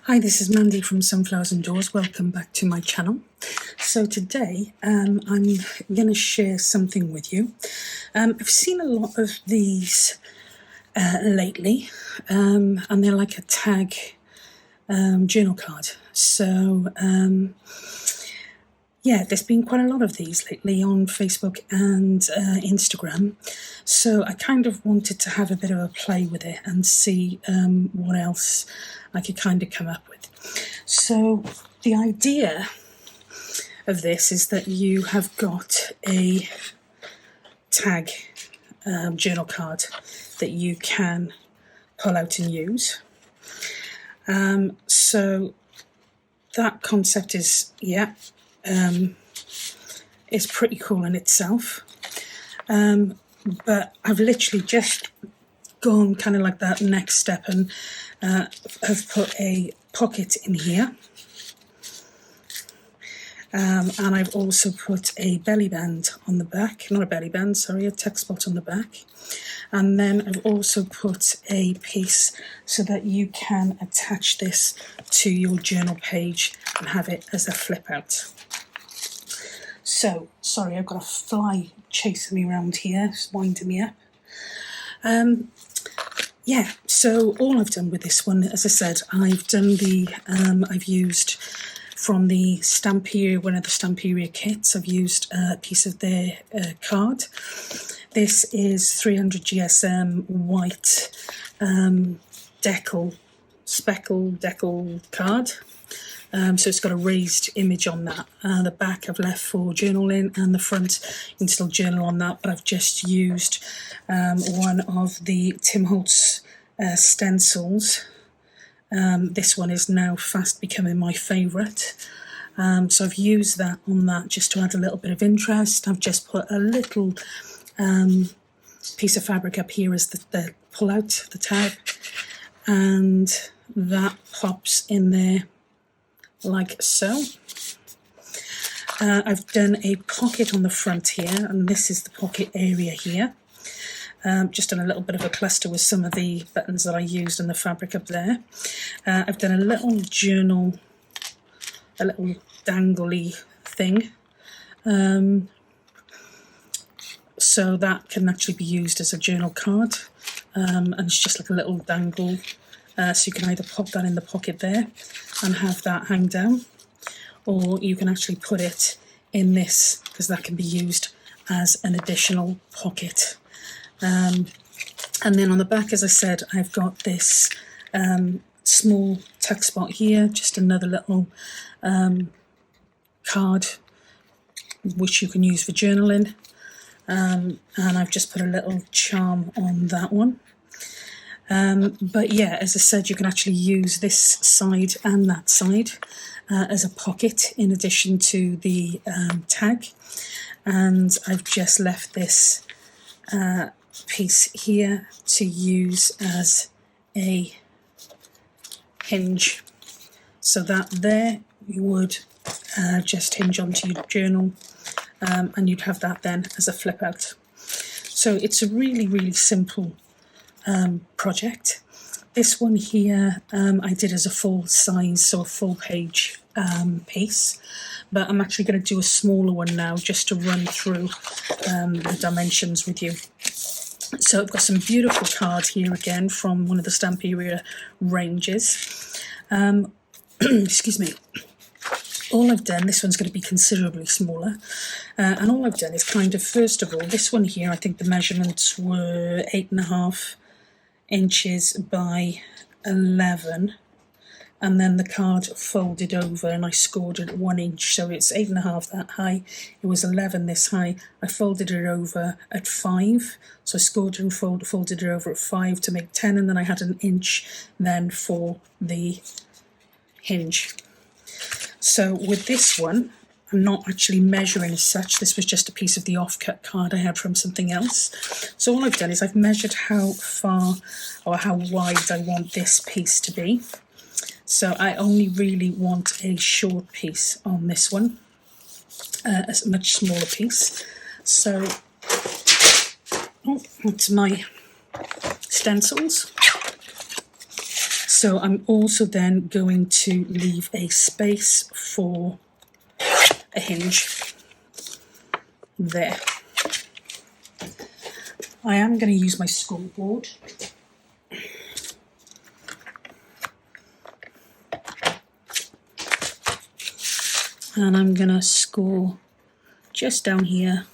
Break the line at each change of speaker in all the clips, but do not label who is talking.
Hi, this is Mandy from Sunflowers and Doors. Welcome back to my channel. So today I'm going to share something with you. I've seen a lot of these lately, and they're like a tag journal card. So yeah, there's been quite a lot of these lately on Facebook and Instagram. So I kind of wanted to have a bit of a play with it and see what else I could kind of come up with. So the idea of this is that you have got a tag journal card that you can pull out and use. So that concept is, it's pretty cool in itself. But I've literally just gone kind of like that next step and have put a pocket in here. And I've also put a belly band on the back, not a belly band, sorry, a tuck spot on the back. And then I've also put a piece so that you can attach this to your journal page and have it as a flip out. So, sorry, I've got a fly chasing me around here, it's winding me up. Yeah, so all I've done with this one, as I said, I've done the, I've used from the Stamperia, one of the Stamperia kits, I've used a piece of their card. This is 300 GSM white speckle decal card. So it's got a raised image on that. The back I've left for journaling, and the front you can still journal on that, but I've just used one of the Tim Holtz stencils. This one is now fast becoming my favourite. So I've used that on that just to add a little bit of interest. I've just put a little piece of fabric up here as the pull out, the tag, and that pops in there like so. I've done a pocket on the front here, and this is the pocket area here. Just done a little bit of a cluster with some of the buttons that I used and the fabric up there. I've done a little journal, a little dangly thing. So that can actually be used as a journal card. And it's just like a little dangle. So you can either pop that in the pocket there and have that hang down, or you can actually put it in this, because that can be used as an additional pocket. And then on the back, as I said, I've got this small tuck spot here, just another little card which you can use for journaling. And I've just put a little charm on that one. But yeah, as I said, you can actually use this side and that side as a pocket in addition to the tag. And I've just left this piece here to use as a hinge. So that there, you would just hinge onto your journal, and you'd have that then as a flip out. So it's a really, really simple project. This one here I did as a full size, so a full page piece, but I'm actually going to do a smaller one now just to run through the dimensions with you. So I've got some beautiful cards here again from one of the Stamperia ranges. Excuse me. All I've done, this one's going to be considerably smaller, and all I've done is kind of, first of all, this one here, I think the measurements were 8.5 inches by 11, and then the card folded over and I scored it 1 inch, so it's 8.5 that high, it was 11 this high. I folded it over at 5, so I scored it and folded it over at 5 to make 10, and then I had an inch then for the hinge. So with this one, I'm not actually measuring as such. This was just a piece of the offcut card I had from something else. So all I've done is I've measured how far or how wide I want this piece to be. So I only really want a short piece on this one, a much smaller piece. So that's my stencils. So I'm also then going to leave a space for a hinge there. I am going to use my scoreboard. And I'm going to score just down here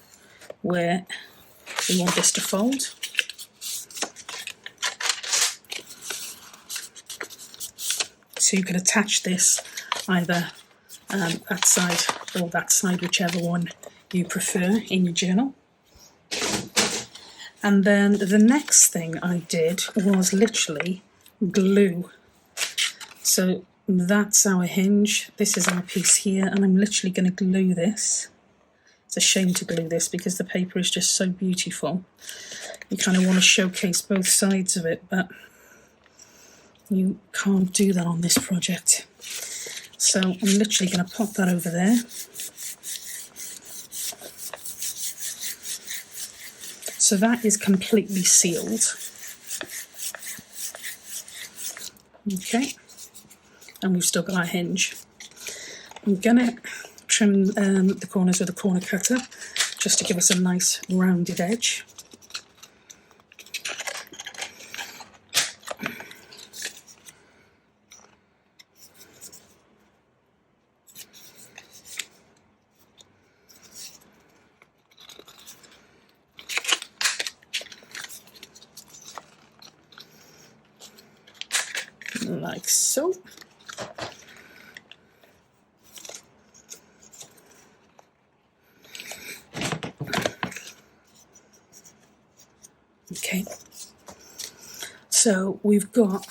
where we want this to fold. So you can attach this either that side or that side, whichever one you prefer in your journal. And then the next thing I did was literally glue. So that's our hinge, this is our piece here, and I'm literally going to glue this. It's a shame to glue this because the paper is just so beautiful. You kind of want to showcase both sides of it, but you can't do that on this project. So I'm literally going to pop that over there. So that is completely sealed. Okay, and we've still got our hinge. I'm going to trim the corners with a corner cutter just to give us a nice rounded edge. Like so. Okay, so we've got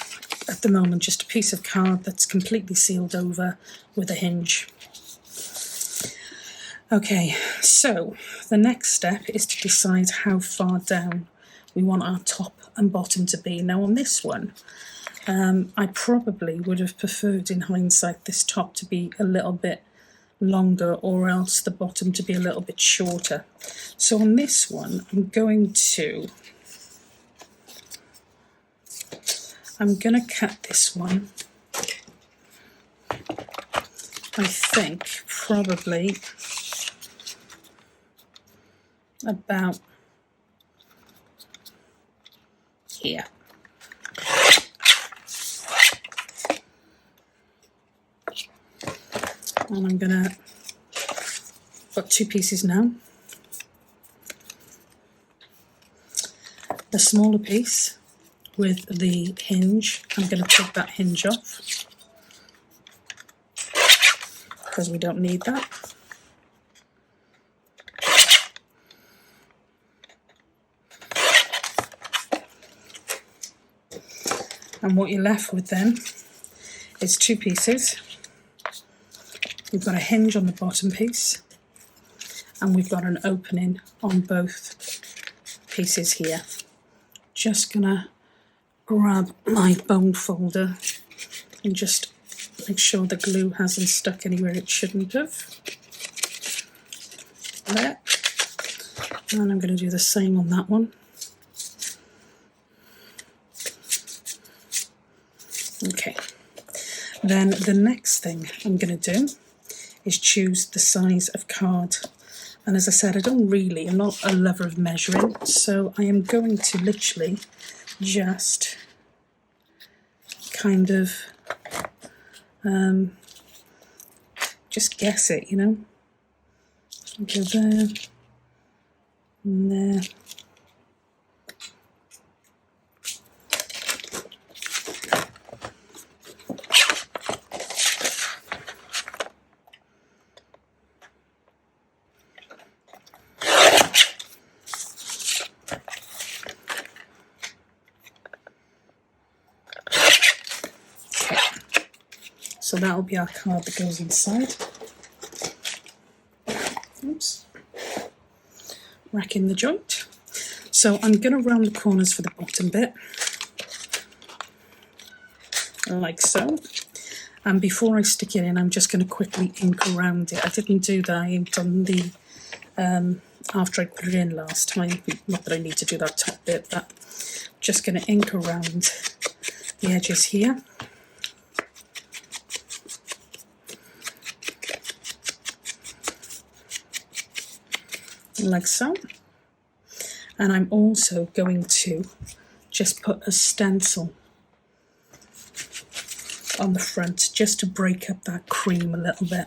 at the moment just a piece of card that's completely sealed over with a hinge. Okay, so the next step is to decide how far down we want our top and bottom to be. Now on this one, I probably would have preferred in hindsight this top to be a little bit longer or else the bottom to be a little bit shorter. So on this one, I'm going to cut this one, I think, probably about here. And I'm going to put two pieces now. The smaller piece with the hinge, I'm going to take that hinge off because we don't need that. And what you're left with then is two pieces. We've got a hinge on the bottom piece and we've got an opening on both pieces here. Just gonna grab my bone folder and just make sure the glue hasn't stuck anywhere it shouldn't have. There. And I'm going to do the same on that one. Okay. Then the next thing I'm going to do is choose the size of card. And as I said, I'm not a lover of measuring, so I am going to literally just kind of just guess it, you know. Go there and there. So that'll be our card that goes inside. Oops. Rack in the joint. So I'm going to round the corners for the bottom bit, like so. And before I stick it in, I'm just going to quickly ink around it. I didn't do that. I inked on the after I put it in last time. Not that I need to do that top bit, but just going to ink around the edges here. like so. And I'm also going to just put a stencil on the front just to break up that cream a little bit.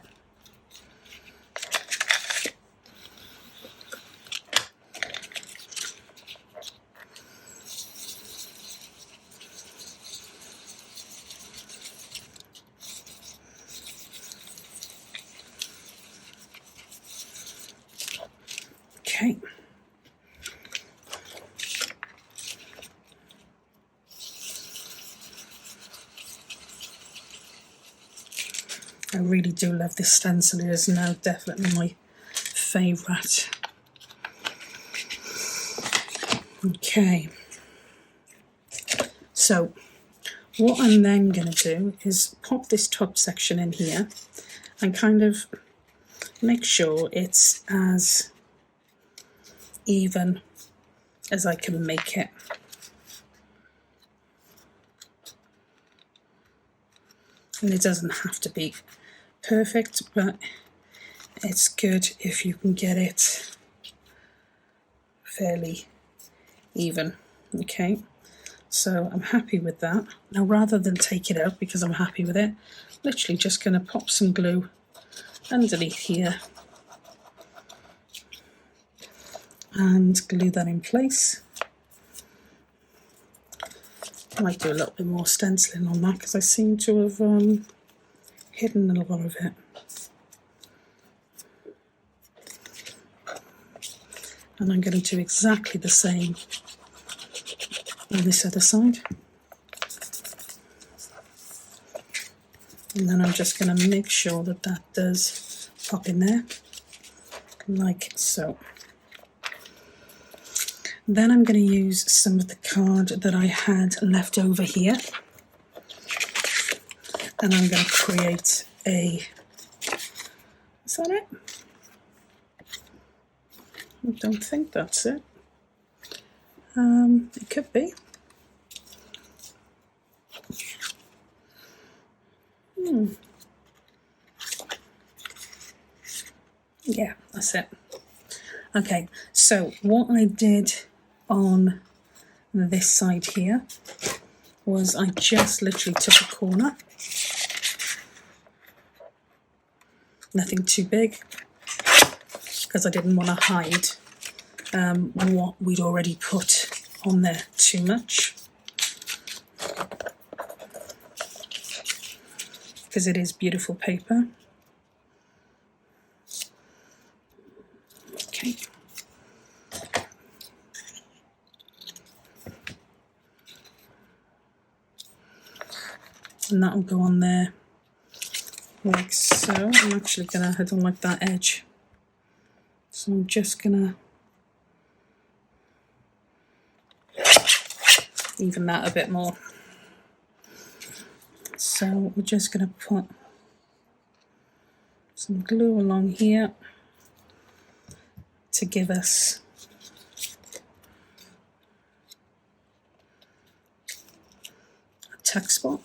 Okay. I really do love this stencil. It is now definitely my favourite. Okay. So what I'm then going to do is pop this top section in here and kind of make sure it's as even as I can make it. And it doesn't have to be perfect, but it's good if you can get it fairly even. Okay, so I'm happy with that. Now rather than take it out because I'm happy with it, literally just going to pop some glue underneath here and glue that in place. I might do a little bit more stenciling on that because I seem to have hidden a lot of it. And I'm going to do exactly the same on this other side. And then I'm just going to make sure that that does pop in there, like so. Then I'm going to use some of the card that I had left over here. And I'm going to create a... Is that it? I don't think that's it. It could be. Yeah, that's it. Okay, so what I did on this side here was I just literally took a corner, nothing too big, because I didn't want to hide what we'd already put on there too much, because it is beautiful paper. Okay. And that'll go on there like so. I'm actually gonna, I don't like that edge, so I'm just gonna even that a bit more. So we're just gonna put some glue along here to give us a tuck spot.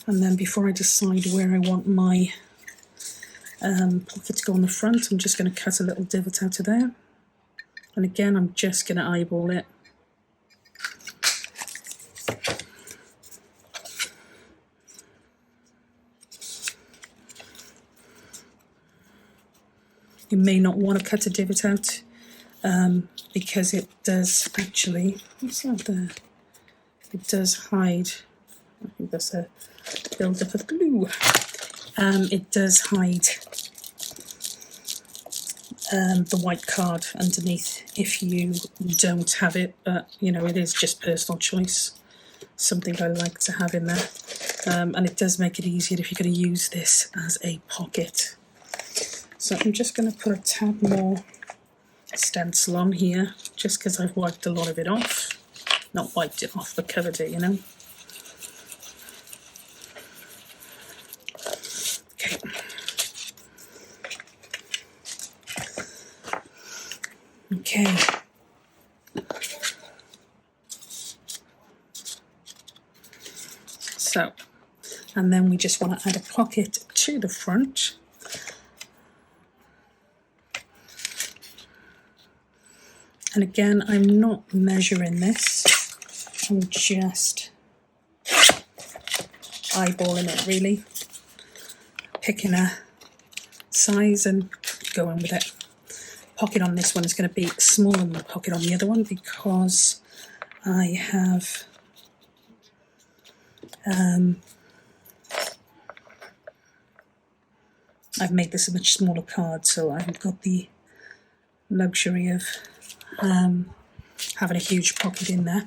And then before I decide where I want my pocket to go on the front, I'm just going to cut a little divot out of there. And again, I'm just going to eyeball it. You may not want to cut a divot out because it does actually, what's that there? It does hide, I think that's a build-up of glue. It does hide the white card underneath if you don't have it, but you know, it is just personal choice. Something I like to have in there, and it does make it easier if you're going to use this as a pocket. So I'm just going to put a tad more stencil on here, just because I've wiped a lot of it off. Not wiped it off, but covered it, you know. Okay. Okay. So, and then we just want to add a pocket to the front. And again, I'm not measuring this, I'm just eyeballing it really, picking a size and going with it. Pocket on this one is going to be smaller than the pocket on the other one because I have I've made this a much smaller card, so I've got the luxury of having a huge pocket in there.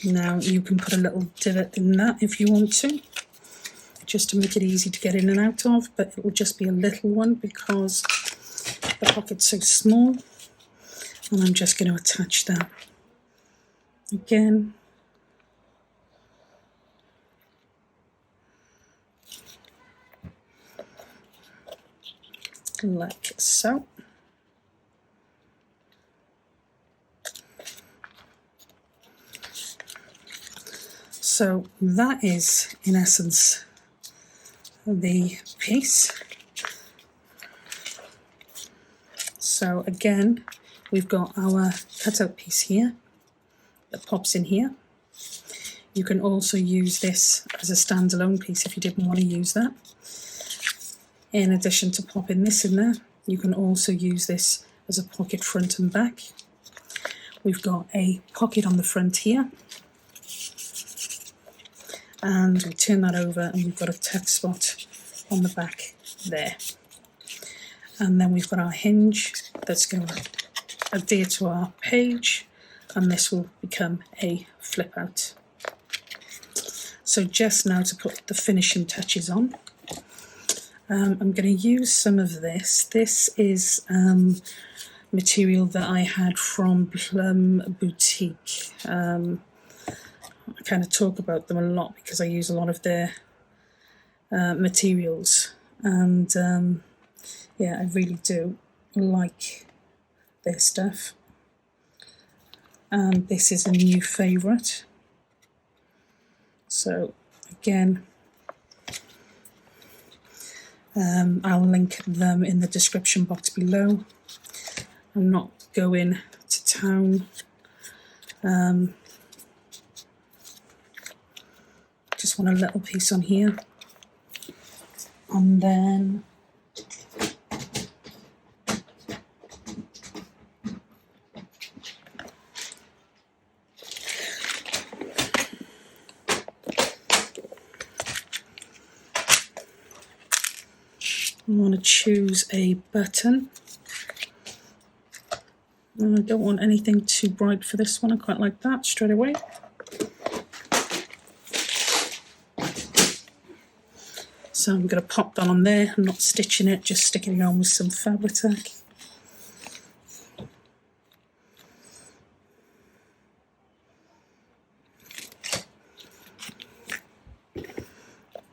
Now you can put a little divot in that if you want to, just to make it easy to get in and out of, but it will just be a little one because the pocket's so small. And I'm just going to attach that again. Like so. So that is, in essence, the piece. So again, we've got our cutout piece here that pops in here. You can also use this as a standalone piece if you didn't want to use that. In addition to popping this in there, you can also use this as a pocket front and back. We've got a pocket on the front here. And we turn that over and we've got a text spot on the back there. And then we've got our hinge that's going to adhere to our page, and this will become a flip out. So just now to put the finishing touches on, I'm going to use some of this. This is material that I had from Plum Boutique. I kind of talk about them a lot because I use a lot of their materials, and yeah, I really do like their stuff. And this is a new favourite. So again, I'll link them in the description box below. I'm not going to town. Just want a little piece on here, and then I want to choose a button. And I don't want anything too bright for this one. I quite like that straight away. So I'm going to pop that on there. I'm not stitching it, just sticking it on with some fabric tack.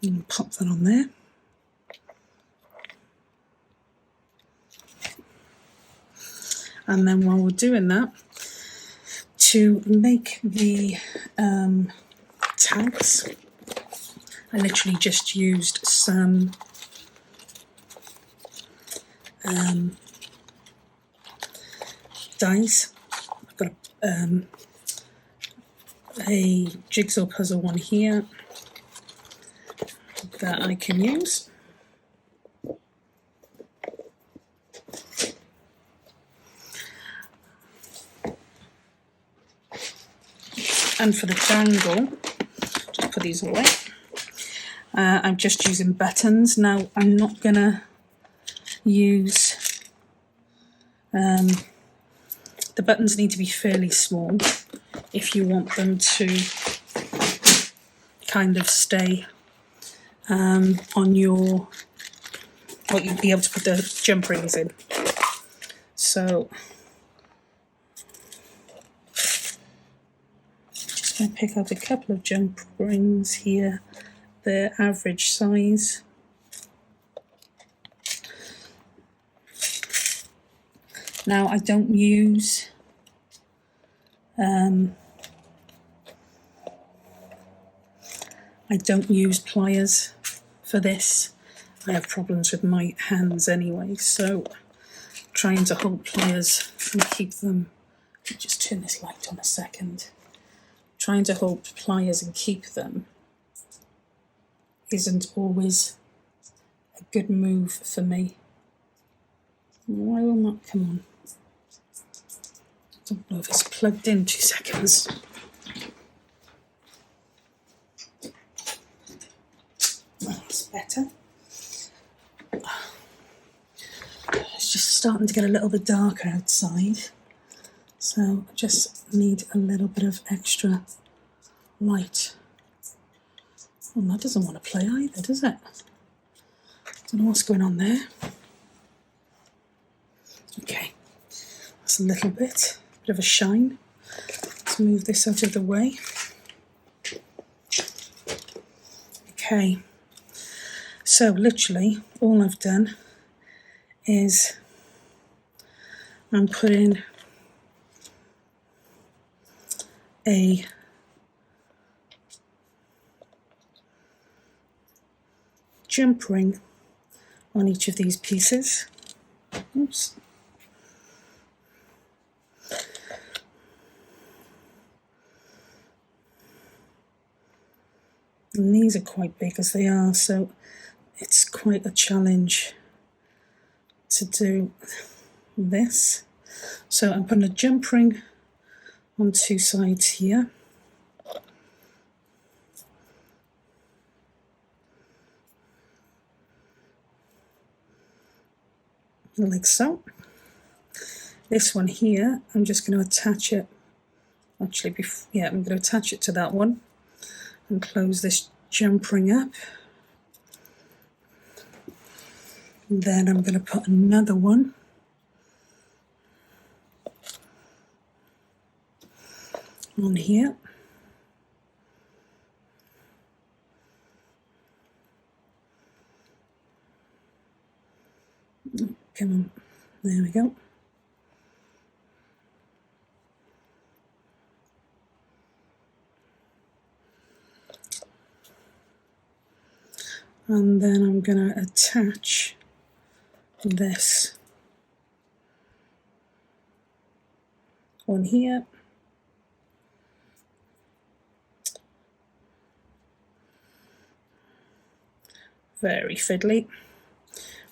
And pop that on there. And then while we're doing that, to make the tags, I literally just used some dies. I've got a jigsaw puzzle one here that I can use. And for the dangle, just put these away. I'm just using buttons. Now I'm not going to use, the buttons need to be fairly small if you want them to kind of stay on your, well, you'd be able to put the jump rings in. So just going to pick up a couple of jump rings here, their average size. Now I don't use pliers for this. I have problems with my hands anyway, so trying to hold pliers and keep them, let me just turn this light on a second. Trying to hold pliers and keep them isn't always a good move for me. Why will not come on? I don't know if it's plugged in. 2 seconds. That's better. It's just starting to get a little bit darker outside, so I just need a little bit of extra light. Well, that doesn't want to play either, does it? Don't know what's going on there. Okay, that's a little bit of a shine. Let's move this out of the way. Okay, so literally all I've done is I'm putting a jump ring on each of these pieces. Oops. And these are quite big as they are, so it's quite a challenge to do this. So I'm putting a jump ring on 2 sides here. Like so. This one here, I'm just going to attach it, I'm going to attach it to that one and close this jump ring up. And then I'm going to put another one on here. Come on, there we go. And then I'm going to attach this one here. Very fiddly,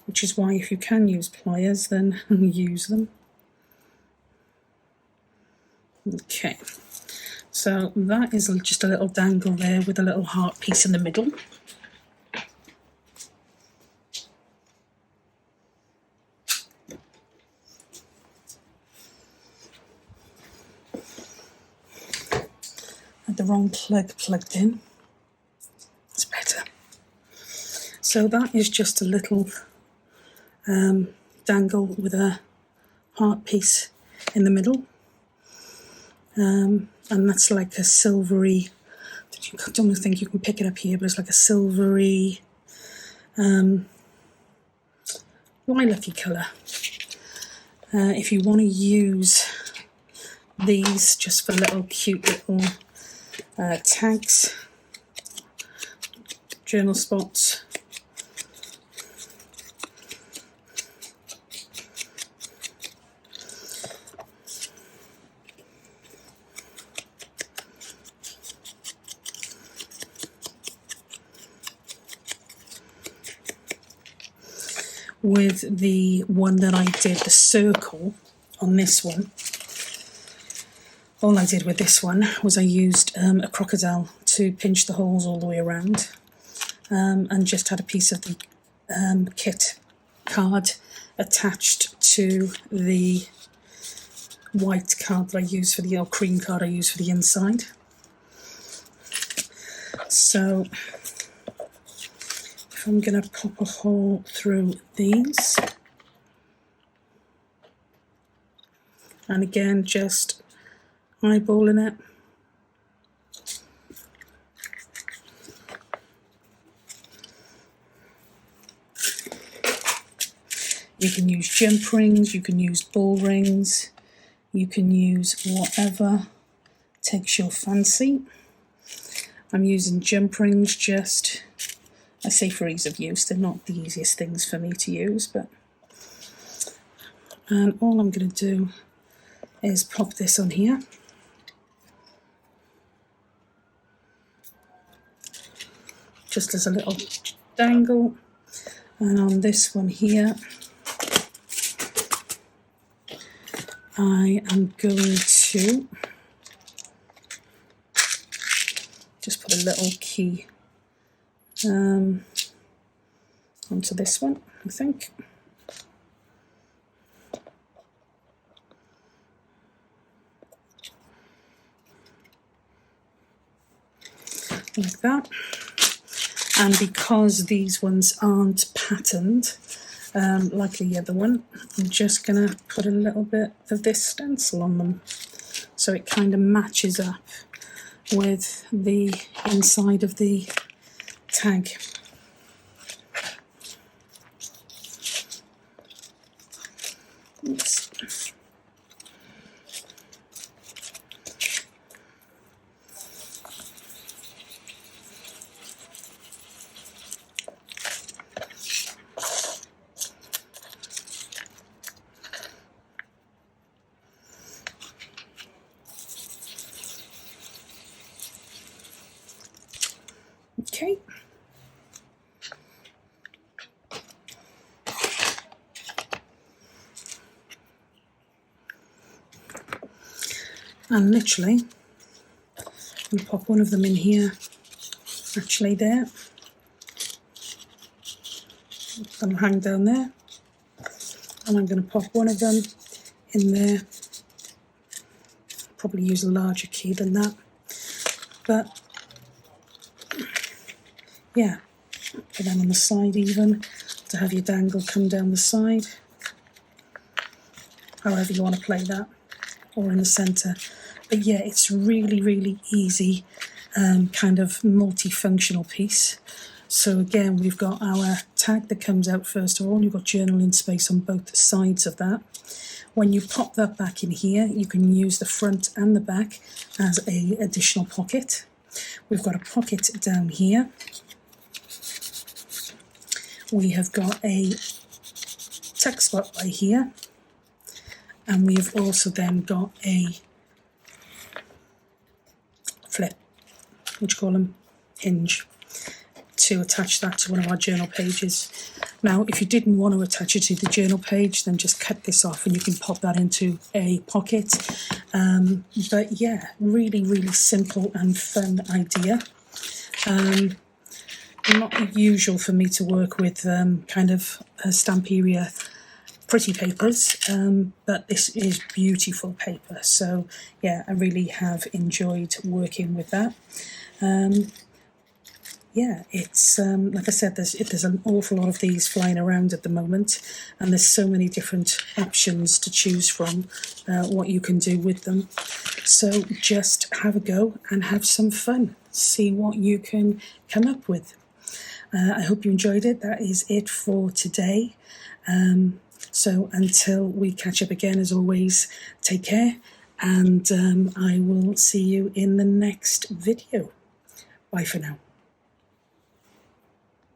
which is why if you can use pliers, then use them. Okay, so that is just a little dangle there with a little heart piece in the middle. Had the wrong plug plugged in. That's better. So that is just a little dangle with a heart piece in the middle, and that's like a silvery, I don't think you can pick it up here, but it's like a silvery lilac-y colour. If you want to use these just for little cute little tags, journal spots, with the one that I did, the circle on this one, all I did with this one was I used a crocodile to pinch the holes all the way around, and just had a piece of the kit card attached to the white card that I use for the, or cream card I use for the inside. So if I'm going to pop a hole through these, and again just eyeballing it, You can use jump rings, you can use ball rings, you can use whatever takes your fancy. I'm using jump rings just, I say for ease of use, they're not the easiest things for me to use, but and all I'm going to do is pop this on here. Just as a little dangle, and on this one here I am going to just put a little key onto this one, I think. Like that. And because these ones aren't patterned like the other one, I'm just going to put a little bit of this stencil on them so it kind of matches up with the inside of the tag. Oops. Okay. And literally, we pop one of them in here, actually there. That'll hang down there. And I'm going to pop one of them in there. Probably use a larger key than that. But yeah, put them on the side even, to have your dangle come down the side. However you want to play that, or in the centre. But yeah, it's really, really easy, kind of multifunctional piece. So again, we've got our tag that comes out first of all. You've got journaling space on both sides of that. When you pop that back in here, you can use the front and the back as an additional pocket. We've got a pocket down here. We have got a text spot right here, and we have also then got a flip, what you call them, hinge, to attach that to one of our journal pages. Now, if you didn't want to attach it to the journal page, then just cut this off and you can pop that into a pocket. But yeah, really, really simple and fun idea. Not usual for me to work with kind of Stamperia pretty papers, but this is beautiful paper. So yeah, I really have enjoyed working with that. Yeah, it's like I said, there's an awful lot of these flying around at the moment, and there's so many different options to choose from, what you can do with them. So just have a go and have some fun. See what you can come up with. I hope you enjoyed it. That is it for today. So until we catch up again, as always, take care, and I will see you in the next video. Bye for now.